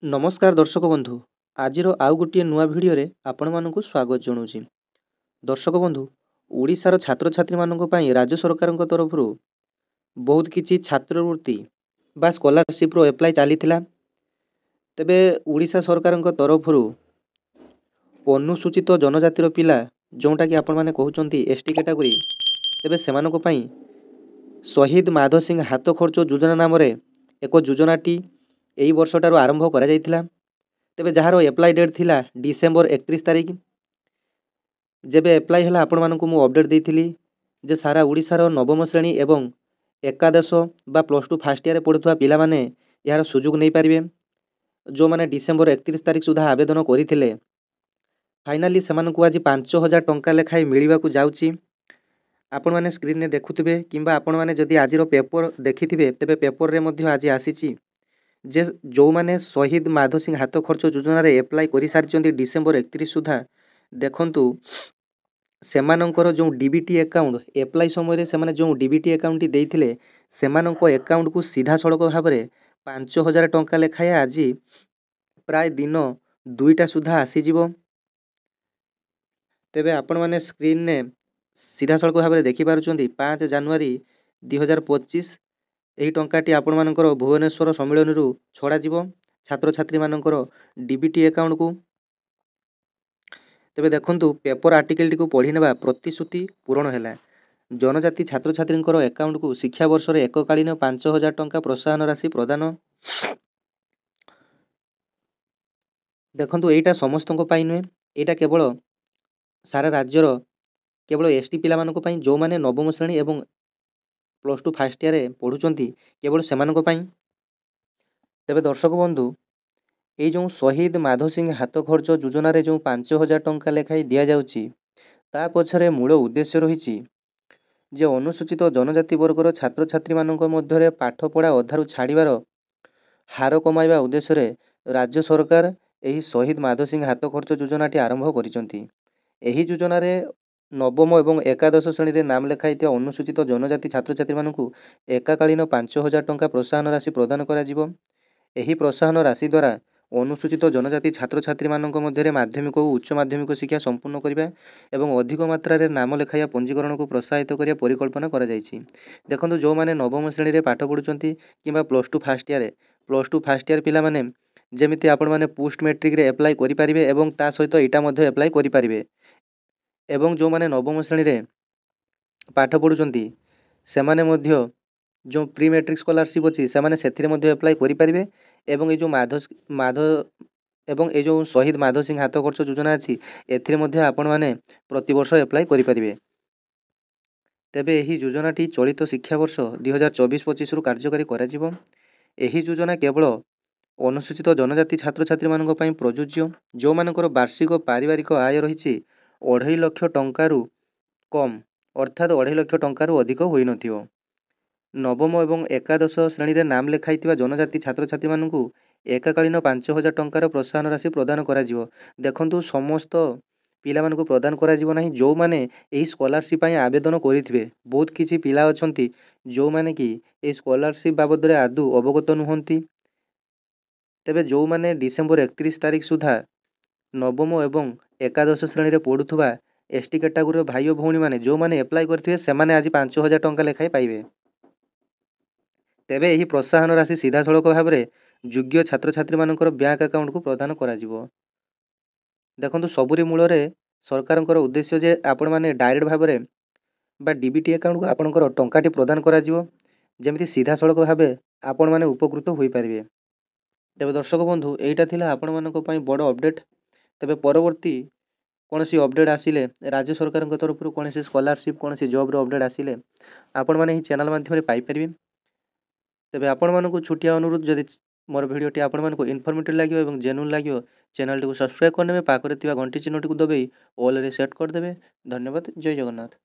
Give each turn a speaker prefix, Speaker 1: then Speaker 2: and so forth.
Speaker 1: नमस्कार दर्शक बंधु आज आउ गोटे नुआ भिडियो आपण मानक स्वागत जनाऊँ। दर्शक बंधु ओडिशार छात्र छात्री मानक पई राज्य सरकार तरफ बहुत किछि छात्रवृत्ति बा स्कॉलरशिप रो एप्लाई चली तेबे ओडिशा सरकार तरफ अनुसूचित जनजातिर पिला जोटा कि आपण माने कहउचंती एसटी कैटेगरी तेबे सेमानक पई शहीद माधव सिंह हाथ खर्च योजना नाम एक योजनाटी यही वर्षटार आरंभ करा जायतिला। तेबे जहार एप्लाई डेट थिला डिसेंबर 31 तारिख जेबे एप्लाई हला आपण मानकु मु अपडेट देइथिली जे सारा ओडिशार नवम श्रेणी एवं एकादश बा प्लस टू फास्ट ईयर पढ़ुवा पिला माने यार सुযোଗ नहीं पारिबे। जो माने डिसेंबर 31 तारिख सुधा आवेदन करिथिले फाइनाली सेमानकु आज 5000 टंका लेखाई मिलिबा को जाउची। आपण माने स्क्रीन ने देखुथिबे किंबा आपण माने जदि आजिर पेपर देखिथिबे तेबे पेपर रे मध्ये आज आसीची जे जो माने शहीद माधव सिंह हाथ खर्च योजना रे एप्लाई करि सारिचंती डिसेंबर 31 सुधा देखंतु सेमानंकर जो डीबीटी अकाउंट एप्लाई समय रे सेमाने जो डीबीटी अकाउंट टी देइथिले सेमानंको अकाउंट को सीधा सड़क भाव में 5000 टंका लेखाए आज प्राय दिन 2टा सुधा आसीजिवो। तेबे आपण माने स्क्रीन ने सीधा सड़क भाव में देखि पारुचंती 5 जनवरी 2025 यही टंकाटी आपण मानकर भुवनेश्वर सम्मेलन रु छड़ा जीवो छात्र छात्री मानकर डीबीटी अकाउंट को। तेबे देखंतु पेपर आर्टिकल टी को पढ़ी नेबा प्रतिश्रुति पूरण हैला। जनजाति छात्र छात्री अकाउंट को शिक्षा वर्ष रे एककालीन 5000 टंका प्रोत्साहन राशि प्रदान। देखंतु एटा समस्तक पई नुहे एटा केवल सारा राज्यर केवल एसटी पिला मानक पई जो माने नवम श्रेणी एवं प्लस टू फास्ट ईयर पढ़ुचंती केवल सेमानक पई। तेबे दर्शक बंधु ये जो शहीद माधव सिंह हाथ खर्च योजना रे जो 5000 टंका लेखाई दिया जाउची ता पछरे मूल उद्देश्य रही जे अनुसूचित जनजाति वर्गर छात्र छात्री मानक मध्य पाठ पढ़ा अधारु छाड़ीबार हार कमाइबा उद्देश्य रे राज्य सरकार यही शहीद माधव सिंह हाथ खर्च योजनाटी आरंभ करिसंती। एही योजना रे नवम एवं एकादश श्रेणी रे नाम लेखाई अनुसूचित जनजाति छात्र छात्री मानकु एकाकालीन 5000 टंका प्रोत्साहन राशि प्रदान करा जिवो। एही प्रोत्साहन राशि द्वारा अनुसूचित जनजाति छात्र छात्री मानक मध्य माध्यमिक और उच्च माध्यमिक शिक्षा संपूर्ण करने एवं अधिक मात्रा रे नाम लेखाइया पंजीकरण को प्रोत्साहित करिया परिकल्पना करा जायछि। देखंतु जो माने नवम श्रेणी रे पाठ पढुचंती किंबा प्लस टू फास्ट ईयर पिला माने जेमिति आपण माने पोस्ट मैट्रिक रे अप्लाई करि परिबे एवं ता सहित एटा मध्ये अप्लाई करि परिबे एवं जो माने नवम श्रेणी रे पाठ पढुचंती सेमाने मध्य जो प्री मैट्रिक स्कॉलरशिप अच्छी से सेथिरे मध्य अप्लाई करि परिबे एवं ये जो माधव एवं ये जो शहीद माधव सिंह हाथ खर्च योजना अच्छी एथिरे मध्य आपण माने प्रतिवर्ष अप्लाई करि परिबे। तेबे एही योजनाटी चलित शिक्षा वर्ष 2024-25 रु कार्यकारी करा जिवो। एही योजना केवल अनुसूचित जनजाति छात्र छात्री मानक पई प्रযোज्य जो मानकर वार्षिक पारिवारिक आय रही 2.5 लाख टंका कम अर्थात 2.5 लाख टंका अधिक होई नथिवो। नवम एवं एकादश श्रेणी रे नाम लेखाई जनजाति छात्र छात्री मानकु एकाकालीन 5000 टंकार प्रोत्साहन राशि प्रदान करा जिवो। देखंतु समस्त पिला मानकु प्रदान करा जिवो नाही जो माने एही स्कॉलरशिप पई आवेदन करिथिबे। बहुत किछि पिला अछंती जो माने कि ए स्कॉलरशिप बाबद रे आदु अवगत नुहंती। तेबे जो माने डिसेंबर 31 तारिख सुधा नवम एवं एकादश श्रेणी रे पढ़ुथुबा एसटी कैटेगरी भाई और भौणी माने जो माने अप्लाई करथिबे सेमाने आज 5000 टंका लेखाई पाइबे। तेबे यही प्रोत्साहन राशि सीधा सड़क भाव में योग्य छात्र छात्री मानकर बैंक अकाउंट को प्रदान करा जिवो। देखंतु सबुरी मूल रे सरकारଙ୍କର उद्देश्य जे आपण माने डायरेक्ट भाव में बा डीबीटी अकाउंट को आपणकर टंकाटी प्रदान करा जिवो जेमिति सीधा सड़क भाव आपण माने उपकृत होई परिबे। तेबे दर्शक बंधु एटा थिला आपण मानक पई बड़ अपडेट। तेबे परवर्ती कौनसी अपडेट आसिले राज्य सरकार तरफ कौन स्कॉलरशिप कौन जॉब रो अपडेट आसिले आपण माने ही चैनल माध्यम पाई परिबे। तेबे आपण मानकु छुटिया अनुरोध जदि मोर भिडियोटी आपण मानकु इनफॉर्मेटिव लागियो एवं जेन्युइन लागियो चैनल टी को सब्सक्राइब करनेबे पाखरे थिबा घंटी चिन्हटी को दबाई ऑल रे सेट कर देबे। धन्यवाद। जय जगन्नाथ।